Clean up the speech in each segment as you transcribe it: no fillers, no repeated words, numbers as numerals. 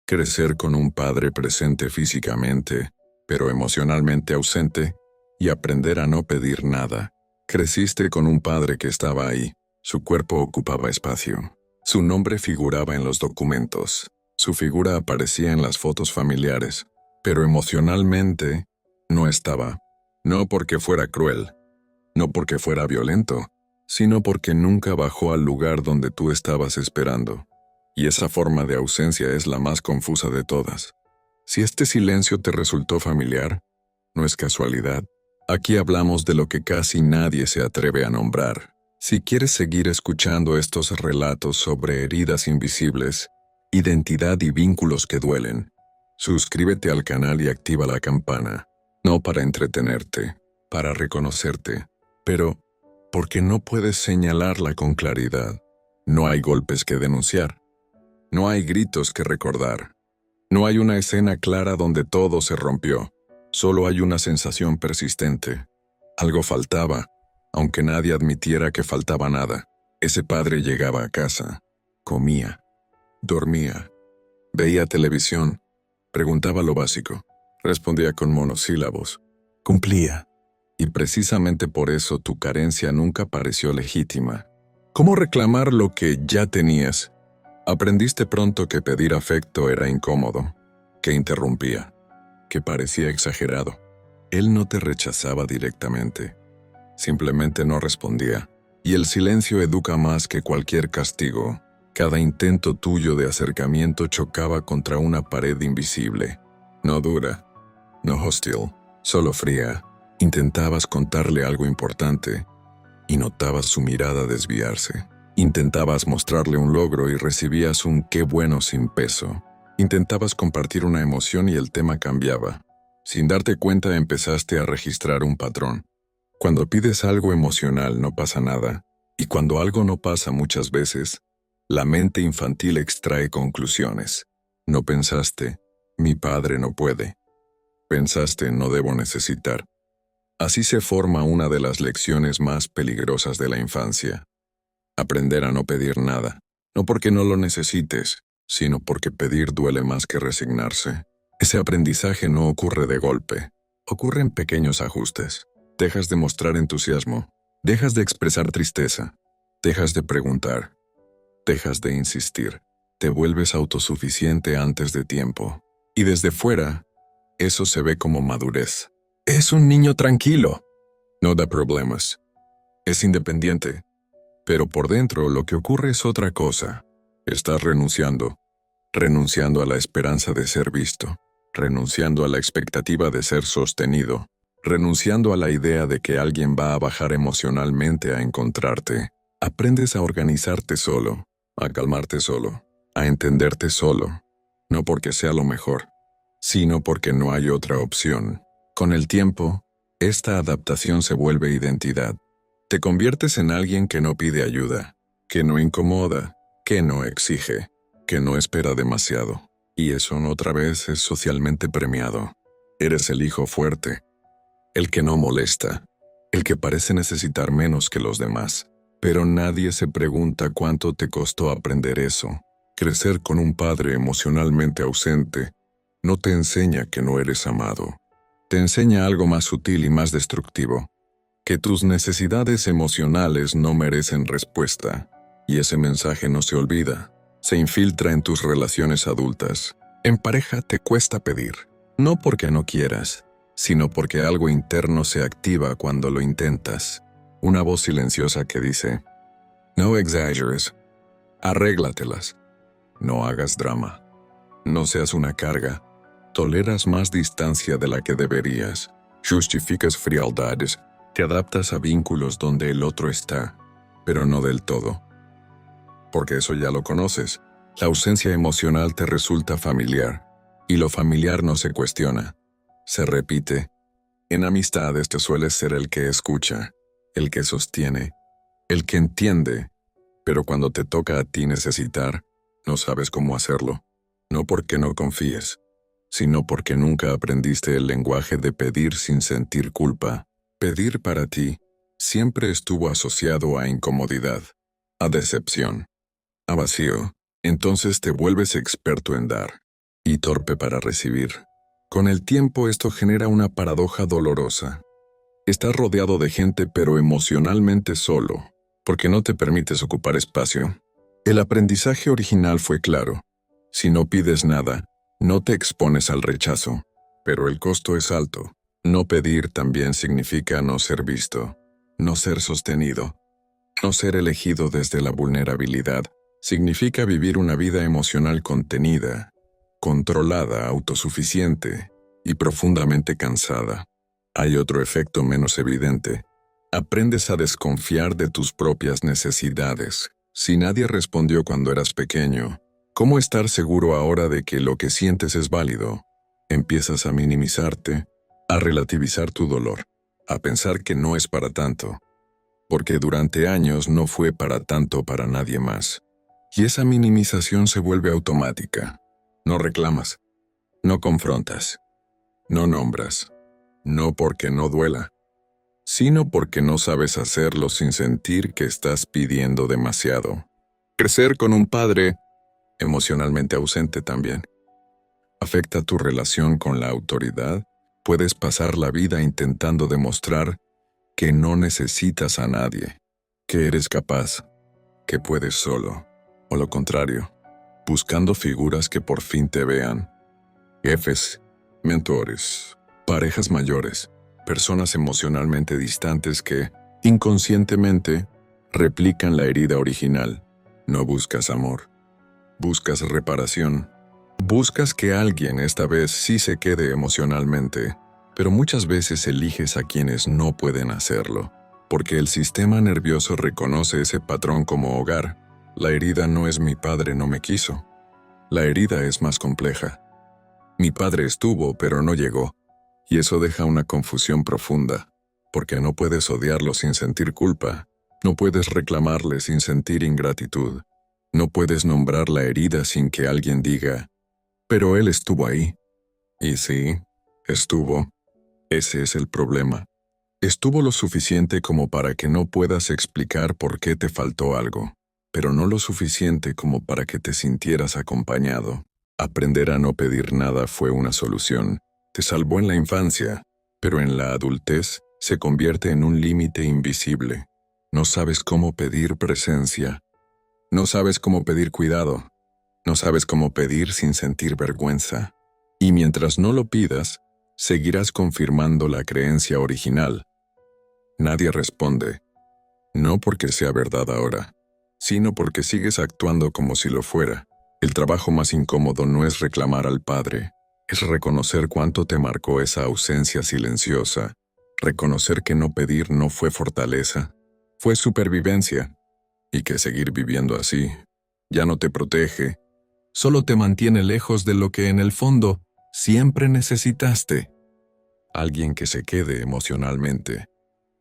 crecer con un padre presente físicamente, pero emocionalmente ausente, y aprender a no pedir nada. Creciste con un padre que estaba ahí. Su cuerpo ocupaba espacio. Su nombre figuraba en los documentos. Su figura aparecía en las fotos familiares. Pero emocionalmente no estaba. No porque fuera cruel, no porque fuera violento, sino porque nunca bajó al lugar donde tú estabas esperando. Y esa forma de ausencia es la más confusa de todas. Si este silencio te resultó familiar, no es casualidad. Aquí hablamos de lo que casi nadie se atreve a nombrar. Si quieres seguir escuchando estos relatos sobre heridas invisibles, identidad y vínculos que duelen, suscríbete al canal y activa la campana. No para entretenerte, para reconocerte, pero porque no puedes señalarla con claridad. No hay golpes que denunciar. No hay gritos que recordar. No hay una escena clara donde todo se rompió. Solo hay una sensación persistente. Algo faltaba, aunque nadie admitiera que faltaba nada. Ese padre llegaba a casa, comía, dormía, veía televisión, preguntaba lo básico, respondía con monosílabos, cumplía. Y precisamente por eso tu carencia nunca pareció legítima. ¿Cómo reclamar lo que ya tenías? Aprendiste pronto que pedir afecto era incómodo, que interrumpía, que parecía exagerado. Él no te rechazaba directamente, simplemente no respondía. Y el silencio educa más que cualquier castigo. Cada intento tuyo de acercamiento chocaba contra una pared invisible. No dura, no hostil, solo fría. Intentabas contarle algo importante y notabas su mirada desviarse. Intentabas mostrarle un logro y recibías un qué bueno sin peso. Intentabas compartir una emoción y el tema cambiaba. Sin darte cuenta empezaste a registrar un patrón. Cuando pides algo emocional no pasa nada, y cuando algo no pasa muchas veces, la mente infantil extrae conclusiones. No pensaste, mi padre no puede. Pensaste, no debo necesitar. Así se forma una de las lecciones más peligrosas de la infancia. Aprender a no pedir nada, no porque no lo necesites, sino porque pedir duele más que resignarse. Ese aprendizaje no ocurre de golpe, ocurre en pequeños ajustes. Dejas de mostrar entusiasmo, dejas de expresar tristeza, dejas de preguntar, dejas de insistir, te vuelves autosuficiente antes de tiempo. Y desde fuera, eso se ve como madurez. Es un niño tranquilo, no da problemas, es independiente. Pero por dentro lo que ocurre es otra cosa. Estás renunciando a la esperanza de ser visto, renunciando a la expectativa de ser sostenido, renunciando a la idea de que alguien va a bajar emocionalmente a encontrarte. Aprendes a organizarte solo, a calmarte solo, a entenderte solo, no porque sea lo mejor, sino porque no hay otra opción. Con el tiempo, esta adaptación se vuelve identidad. Te conviertes en alguien que no pide ayuda, que no incomoda, que no exige, que no espera demasiado. Y eso otra vez es socialmente premiado. Eres el hijo fuerte, el que no molesta, el que parece necesitar menos que los demás. Pero nadie se pregunta cuánto te costó aprender eso. Crecer con un padre emocionalmente ausente no te enseña que no eres amado. Te enseña algo más sutil y más destructivo. Que tus necesidades emocionales no merecen respuesta, y ese mensaje no se olvida, se infiltra en tus relaciones adultas. En pareja te cuesta pedir, no porque no quieras, sino porque algo interno se activa cuando lo intentas. Una voz silenciosa que dice, no exageres, arréglatelas, no hagas drama, no seas una carga, toleras más distancia de la que deberías, justificas frialdades. Te adaptas a vínculos donde el otro está, pero no del todo. Porque eso ya lo conoces. La ausencia emocional te resulta familiar, y lo familiar no se cuestiona, se repite. En amistades te sueles ser el que escucha, el que sostiene, el que entiende, pero cuando te toca a ti necesitar, no sabes cómo hacerlo. No porque no confíes, sino porque nunca aprendiste el lenguaje de pedir sin sentir culpa. Pedir para ti siempre estuvo asociado a incomodidad, a decepción, a vacío. Entonces te vuelves experto en dar. y torpe para recibir. Con el tiempo esto genera una paradoja dolorosa. Estás rodeado de gente pero emocionalmente solo, porque no te permites ocupar espacio. El aprendizaje original fue claro. Si no pides nada, no te expones al rechazo. Pero el costo es alto. No pedir también significa no ser visto, no ser sostenido, no ser elegido desde la vulnerabilidad. Significa vivir una vida emocional contenida, controlada, autosuficiente y profundamente cansada. Hay otro efecto menos evidente. Aprendes a desconfiar de tus propias necesidades. Si nadie respondió cuando eras pequeño, ¿cómo estar seguro ahora de que lo que sientes es válido? Empiezas a minimizarte, a relativizar tu dolor, a pensar que no es para tanto, porque durante años no fue para tanto para nadie más. Y esa minimización se vuelve automática. No reclamas, no confrontas, no nombras, no porque no duela, sino porque no sabes hacerlo sin sentir que estás pidiendo demasiado. Crecer con un padre emocionalmente ausente también afecta tu relación con la autoridad. Puedes pasar la vida intentando demostrar que no necesitas a nadie, que eres capaz, que puedes solo, o lo contrario, buscando figuras que por fin te vean. Jefes, mentores, parejas mayores, personas emocionalmente distantes que, inconscientemente, replican la herida original. No buscas amor, buscas reparación. Buscas que alguien esta vez sí se quede emocionalmente, pero muchas veces eliges a quienes no pueden hacerlo, porque el sistema nervioso reconoce ese patrón como hogar. La herida no es mi padre no me quiso. La herida es más compleja. Mi padre estuvo, pero no llegó, y eso deja una confusión profunda, porque no puedes odiarlo sin sentir culpa, no puedes reclamarle sin sentir ingratitud, no puedes nombrar la herida sin que alguien diga, pero él estuvo ahí. Y sí, estuvo. Ese es el problema. Estuvo lo suficiente como para que no puedas explicar por qué te faltó algo, pero no lo suficiente como para que te sintieras acompañado. Aprender a no pedir nada fue una solución. Te salvó en la infancia, pero en la adultez se convierte en un límite invisible. No sabes cómo pedir presencia. No sabes cómo pedir cuidado. No sabes cómo pedir sin sentir vergüenza. Y mientras no lo pidas, seguirás confirmando la creencia original. Nadie responde, no porque sea verdad ahora, sino porque sigues actuando como si lo fuera. El trabajo más incómodo no es reclamar al padre, es reconocer cuánto te marcó esa ausencia silenciosa, reconocer que no pedir no fue fortaleza, fue supervivencia, y que seguir viviendo así ya no te protege, solo te mantiene lejos de lo que en el fondo siempre necesitaste. Alguien que se quede emocionalmente,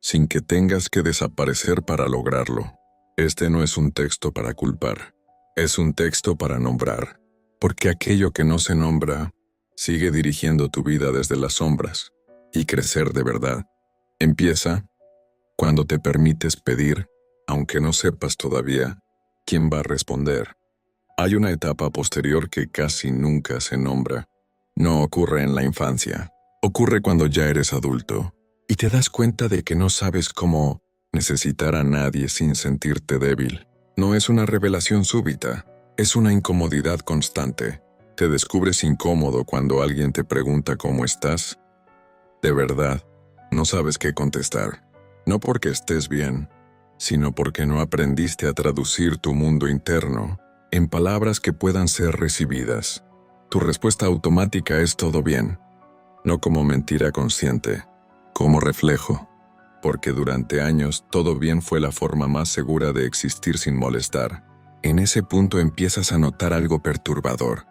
sin que tengas que desaparecer para lograrlo. Este no es un texto para culpar, es un texto para nombrar, porque aquello que no se nombra sigue dirigiendo tu vida desde las sombras, y crecer de verdad empieza cuando te permites pedir, aunque no sepas todavía quién va a responder. Hay una etapa posterior que casi nunca se nombra. No ocurre en la infancia. Ocurre cuando ya eres adulto y te das cuenta de que no sabes cómo necesitar a nadie sin sentirte débil. No es una revelación súbita, es una incomodidad constante. Te descubres incómodo cuando alguien te pregunta cómo estás. De verdad, no sabes qué contestar. No porque estés bien, sino porque no aprendiste a traducir tu mundo interno en palabras que puedan ser recibidas. Tu respuesta automática es todo bien, no como mentira consciente, como reflejo, porque durante años todo bien fue la forma más segura de existir sin molestar. En ese punto empiezas a notar algo perturbador.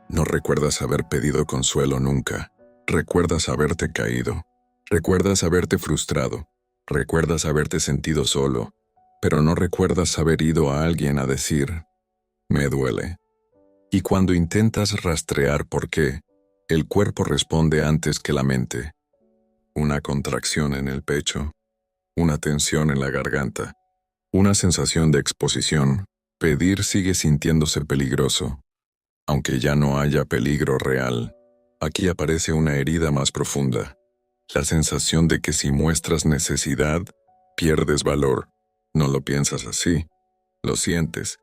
No recuerdas haber pedido consuelo nunca, recuerdas haberte caído, recuerdas haberte frustrado, recuerdas haberte sentido solo, pero no recuerdas haber ido a alguien a decir, me duele. Y cuando intentas rastrear por qué, el cuerpo responde antes que la mente. Una contracción en el pecho, una tensión en la garganta, una sensación de exposición. Pedir sigue sintiéndose peligroso, aunque ya no haya peligro real. Aquí aparece una herida más profunda. La sensación de que si muestras necesidad, pierdes valor. No lo piensas así. Lo sientes.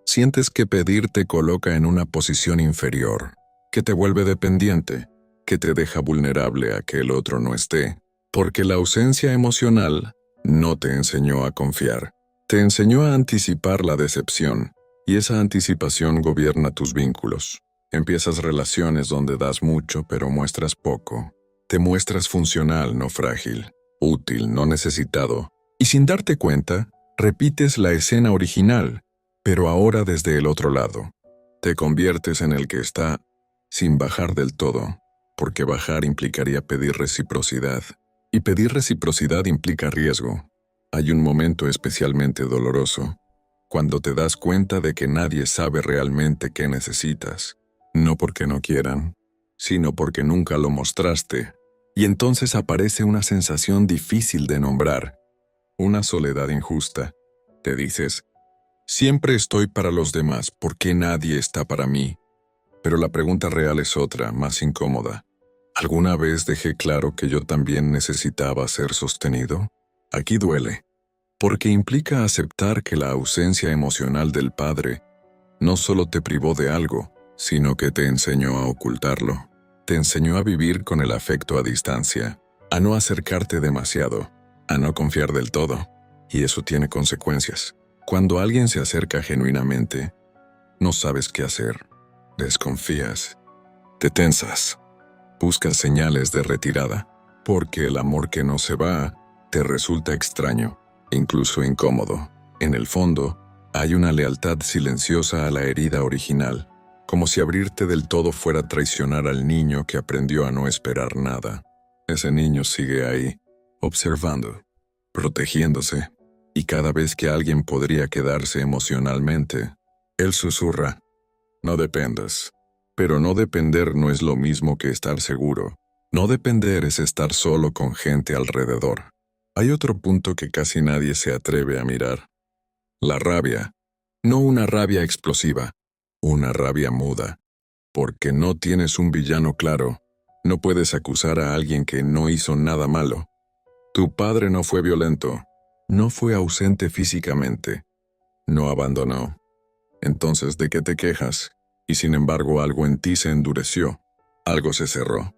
Sientes que pedir te coloca en una posición inferior, que te vuelve dependiente, que te deja vulnerable a que el otro no esté, porque la ausencia emocional no te enseñó a confiar, te enseñó a anticipar la decepción, y esa anticipación gobierna tus vínculos. Empiezas relaciones donde das mucho pero muestras poco. Te muestras funcional, no frágil, útil, no necesitado, y sin darte cuenta, repites la escena original, pero ahora desde el otro lado. Te conviertes en el que está sin bajar del todo, porque bajar implicaría pedir reciprocidad, y pedir reciprocidad implica riesgo. Hay un momento especialmente doloroso, cuando te das cuenta de que nadie sabe realmente qué necesitas, no porque no quieran, sino porque nunca lo mostraste, y entonces aparece una sensación difícil de nombrar, una soledad injusta. Te dices, siempre estoy para los demás, ¿por qué nadie está para mí? Pero la pregunta real es otra, más incómoda. ¿Alguna vez dejé claro que yo también necesitaba ser sostenido? Aquí duele, porque implica aceptar que la ausencia emocional del padre no solo te privó de algo, sino que te enseñó a ocultarlo. Te enseñó a vivir con el afecto a distancia, a no acercarte demasiado, a no confiar del todo, y eso tiene consecuencias. Cuando alguien se acerca genuinamente, no sabes qué hacer. Desconfías, te tensas, buscas señales de retirada, porque el amor que no se va te resulta extraño, incluso incómodo. En el fondo, hay una lealtad silenciosa a la herida original, como si abrirte del todo fuera traicionar al niño que aprendió a no esperar nada. Ese niño sigue ahí, observando, protegiéndose, y cada vez que alguien podría quedarse emocionalmente, él susurra, no dependas. Pero no depender no es lo mismo que estar seguro. No depender es estar solo con gente alrededor. Hay otro punto que casi nadie se atreve a mirar. La rabia. No una rabia explosiva, una rabia muda. Porque no tienes un villano claro. No puedes acusar a alguien que no hizo nada malo. Tu padre no fue violento. No fue ausente físicamente. No abandonó. Entonces, ¿de qué te quejas? Y sin embargo algo en ti se endureció, algo se cerró.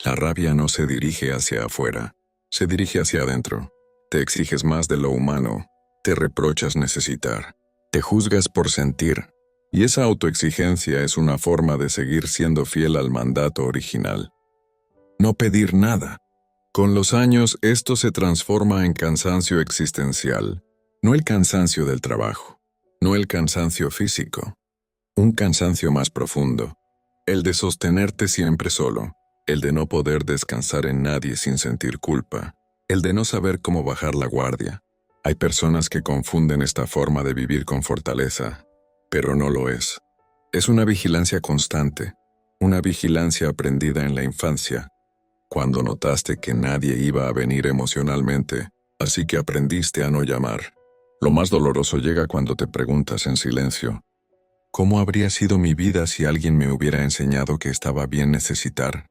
La rabia no se dirige hacia afuera, se dirige hacia adentro. Te exiges más de lo humano, te reprochas necesitar, te juzgas por sentir, y esa autoexigencia es una forma de seguir siendo fiel al mandato original. No pedir nada. Con los años esto se transforma en cansancio existencial, no el cansancio del trabajo, no el cansancio físico. Un cansancio más profundo, el de sostenerte siempre solo, el de no poder descansar en nadie sin sentir culpa, el de no saber cómo bajar la guardia. Hay personas que confunden esta forma de vivir con fortaleza, pero no lo es. Es una vigilancia constante, una vigilancia aprendida en la infancia, cuando notaste que nadie iba a venir emocionalmente, así que aprendiste a no llamar. Lo más doloroso llega cuando te preguntas en silencio, ¿cómo habría sido mi vida si alguien me hubiera enseñado que estaba bien necesitar?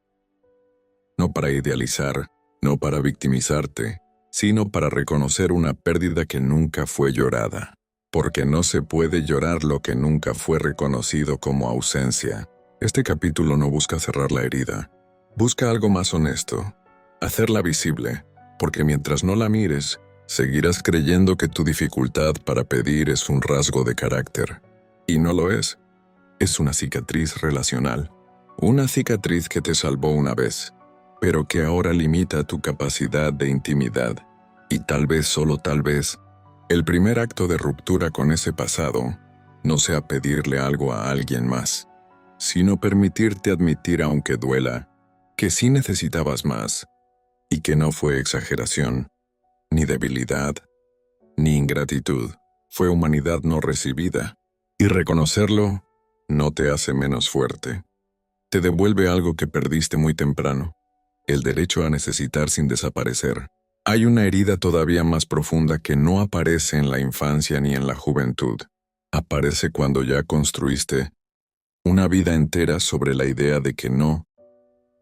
No para idealizar, no para victimizarte, sino para reconocer una pérdida que nunca fue llorada. Porque no se puede llorar lo que nunca fue reconocido como ausencia. Este capítulo no busca cerrar la herida. Busca algo más honesto, hacerla visible, porque mientras no la mires, seguirás creyendo que tu dificultad para pedir es un rasgo de carácter. Y no lo es. Es una cicatriz relacional. Una cicatriz que te salvó una vez, pero que ahora limita tu capacidad de intimidad. Y tal vez, solo tal vez, el primer acto de ruptura con ese pasado no sea pedirle algo a alguien más, sino permitirte admitir, aunque duela, que sí necesitabas más, y que no fue exageración, ni debilidad, ni ingratitud. Fue humanidad no recibida. Y reconocerlo no te hace menos fuerte. Te devuelve algo que perdiste muy temprano, el derecho a necesitar sin desaparecer. Hay una herida todavía más profunda que no aparece en la infancia ni en la juventud. Aparece cuando ya construiste Una vida entera sobre la idea de que no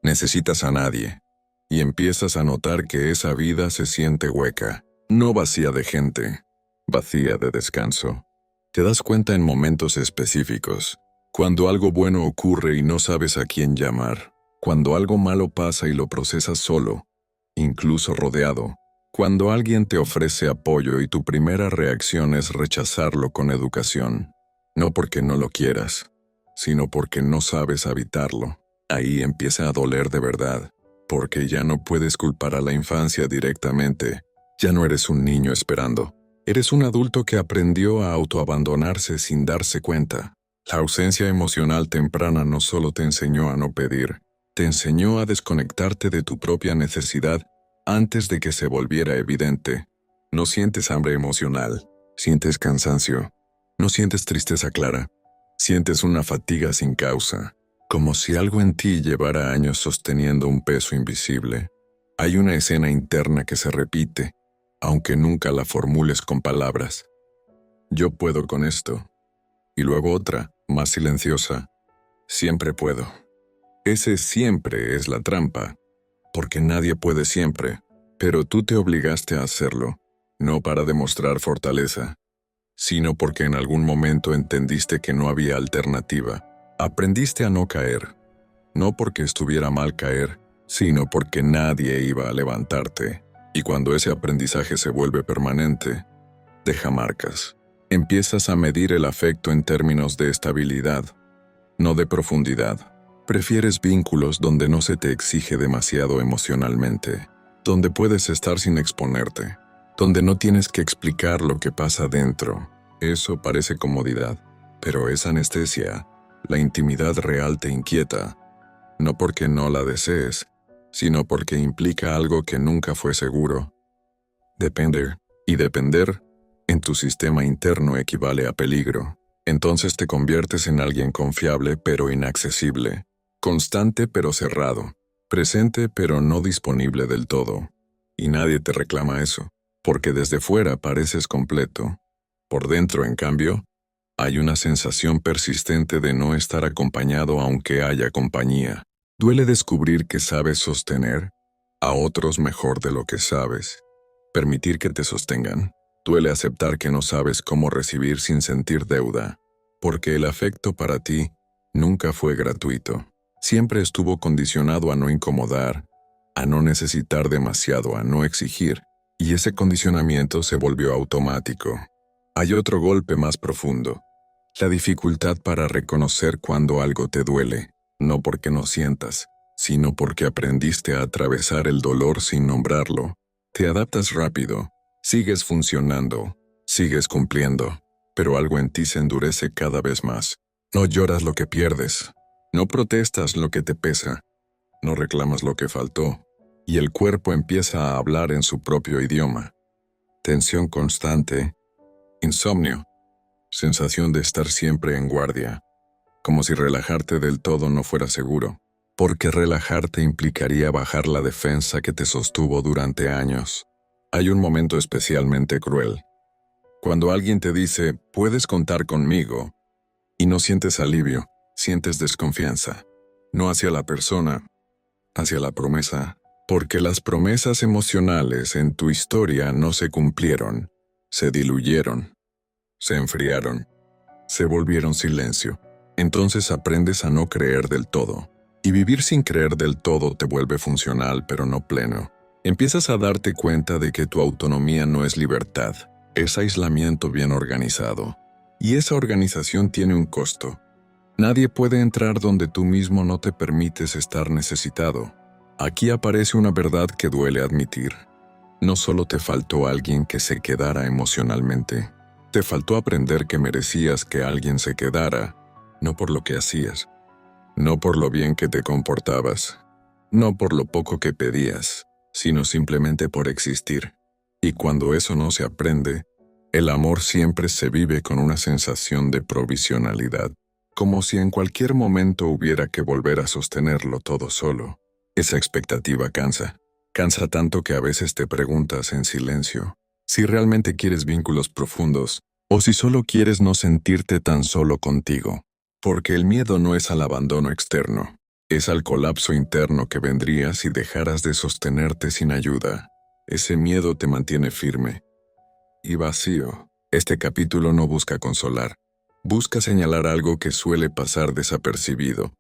necesitas a nadie. Y empiezas a notar que esa vida se siente hueca, no vacía de gente, vacía de descanso. Te das cuenta en momentos específicos, cuando algo bueno ocurre y no sabes a quién llamar, cuando algo malo pasa y lo procesas solo, incluso rodeado, cuando alguien te ofrece apoyo y tu primera reacción es rechazarlo con educación, no porque no lo quieras, sino porque no sabes habitarlo. Ahí empieza a doler de verdad, porque ya no puedes culpar a la infancia directamente, ya no eres un niño esperando. Eres un adulto que aprendió a autoabandonarse sin darse cuenta. La ausencia emocional temprana no solo te enseñó a no pedir, te enseñó a desconectarte de tu propia necesidad antes de que se volviera evidente. No sientes hambre emocional, sientes cansancio, no sientes tristeza clara, sientes una fatiga sin causa, como si algo en ti llevara años sosteniendo un peso invisible. Hay una escena interna que se repite, aunque nunca la formules con palabras. Yo puedo con esto. Y luego otra, más silenciosa. Siempre puedo. Ese siempre es la trampa, porque nadie puede siempre, pero tú te obligaste a hacerlo, no para demostrar fortaleza, sino porque en algún momento entendiste que no había alternativa. Aprendiste a no caer, no porque estuviera mal caer, sino porque nadie iba a levantarte. Y cuando ese aprendizaje se vuelve permanente, deja marcas. Empiezas a medir el afecto en términos de estabilidad, no de profundidad. Prefieres vínculos donde no se te exige demasiado emocionalmente, donde puedes estar sin exponerte, donde no tienes que explicar lo que pasa dentro. Eso parece comodidad, pero es anestesia. La intimidad real te inquieta, no porque no la desees, sino porque implica algo que nunca fue seguro. Depender, y depender, en tu sistema interno equivale a peligro. Entonces te conviertes en alguien confiable pero inaccesible, constante pero cerrado, presente pero no disponible del todo. Y nadie te reclama eso, porque desde fuera pareces completo. Por dentro, en cambio, hay una sensación persistente de no estar acompañado aunque haya compañía. Duele descubrir que sabes sostener a otros mejor de lo que sabes. Permitir que te sostengan. Duele aceptar que no sabes cómo recibir sin sentir deuda, porque el afecto para ti nunca fue gratuito. Siempre estuvo condicionado a no incomodar, a no necesitar demasiado, a no exigir, y ese condicionamiento se volvió automático. Hay otro golpe más profundo, la dificultad para reconocer cuando algo te duele, no porque no sientas, sino porque aprendiste a atravesar el dolor sin nombrarlo. Te adaptas rápido, sigues funcionando, sigues cumpliendo, pero algo en ti se endurece cada vez más. No lloras lo que pierdes, no protestas lo que te pesa, no reclamas lo que faltó, y el cuerpo empieza a hablar en su propio idioma. Tensión constante, insomnio, sensación de estar siempre en guardia, como si relajarte del todo no fuera seguro, porque relajarte implicaría bajar la defensa que te sostuvo durante años. Hay un momento especialmente cruel, cuando alguien te dice, puedes contar conmigo, y no sientes alivio, sientes desconfianza, no hacia la persona, hacia la promesa, porque las promesas emocionales en tu historia no se cumplieron, se diluyeron, se enfriaron, se volvieron silencio. Entonces aprendes a no creer del todo, y vivir sin creer del todo te vuelve funcional pero no pleno. Empiezas a darte cuenta de que tu autonomía no es libertad, es aislamiento bien organizado. Y esa organización tiene un costo. Nadie puede entrar donde tú mismo no te permites estar necesitado. Aquí aparece una verdad que duele admitir. No solo te faltó alguien que se quedara emocionalmente, te faltó aprender que merecías que alguien se quedara, no por lo que hacías, no por lo bien que te comportabas, no por lo poco que pedías, sino simplemente por existir. Y cuando eso no se aprende, el amor siempre se vive con una sensación de provisionalidad, como si en cualquier momento hubiera que volver a sostenerlo todo solo. Esa expectativa cansa. Cansa tanto que a veces te preguntas en silencio si realmente quieres vínculos profundos o si solo quieres no sentirte tan solo contigo. Porque el miedo no es al abandono externo, es al colapso interno que vendría si dejaras de sostenerte sin ayuda. Ese miedo te mantiene firme y vacío. Este capítulo no busca consolar, busca señalar algo que suele pasar desapercibido.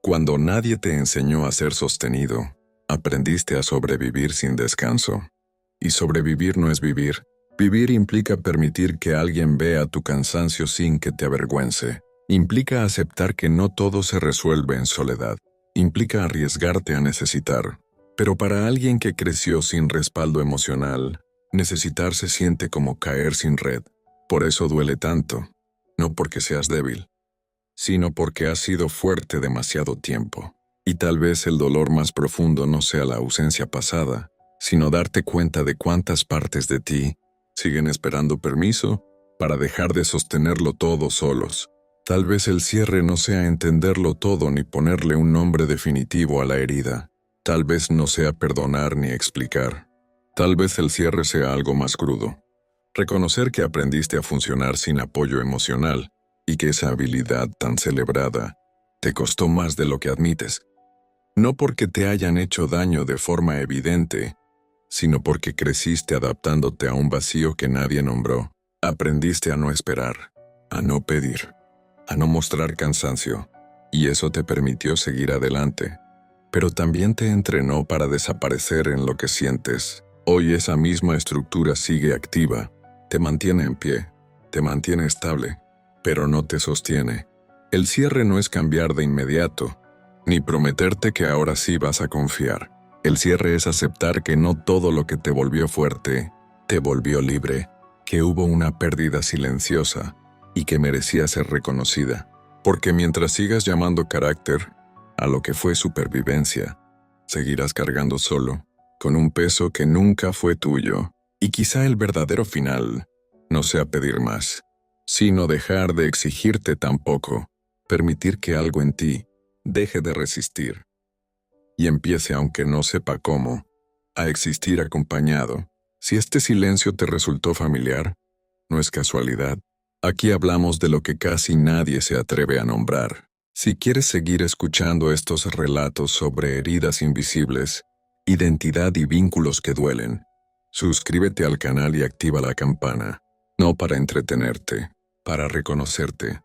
Cuando nadie te enseñó a ser sostenido, aprendiste a sobrevivir sin descanso. Y sobrevivir no es vivir. Vivir implica permitir que alguien vea tu cansancio sin que te avergüence. Implica aceptar que no todo se resuelve en soledad. Implica arriesgarte a necesitar. Pero para alguien que creció sin respaldo emocional, necesitar se siente como caer sin red. Por eso duele tanto. No porque seas débil, sino porque has sido fuerte demasiado tiempo. Y tal vez el dolor más profundo no sea la ausencia pasada, sino darte cuenta de cuántas partes de ti siguen esperando permiso para dejar de sostenerlo todo solos. Tal vez el cierre no sea entenderlo todo ni ponerle un nombre definitivo a la herida. Tal vez no sea perdonar ni explicar. Tal vez el cierre sea algo más crudo. Reconocer que aprendiste a funcionar sin apoyo emocional y que esa habilidad tan celebrada te costó más de lo que admites. No porque te hayan hecho daño de forma evidente, sino porque creciste adaptándote a un vacío que nadie nombró. Aprendiste a no esperar, a no pedir, a no mostrar cansancio, y eso te permitió seguir adelante. Pero también te entrenó para desaparecer en lo que sientes. Hoy esa misma estructura sigue activa, te mantiene en pie, te mantiene estable, pero no te sostiene. El cierre no es cambiar de inmediato, ni prometerte que ahora sí vas a confiar. El cierre es aceptar que no todo lo que te volvió fuerte, te volvió libre, que hubo una pérdida silenciosa y que merecía ser reconocida. Porque mientras sigas llamando carácter a lo que fue supervivencia, seguirás cargando solo, con un peso que nunca fue tuyo. Y quizá el verdadero final no sea pedir más, sino dejar de exigirte tampoco, permitir que algo en ti deje de resistir y empiece, aunque no sepa cómo, a existir acompañado. Si este silencio te resultó familiar, no es casualidad. Aquí hablamos de lo que casi nadie se atreve a nombrar. Si quieres seguir escuchando estos relatos sobre heridas invisibles, identidad y vínculos que duelen, suscríbete al canal y activa la campana, no para entretenerte, para reconocerte.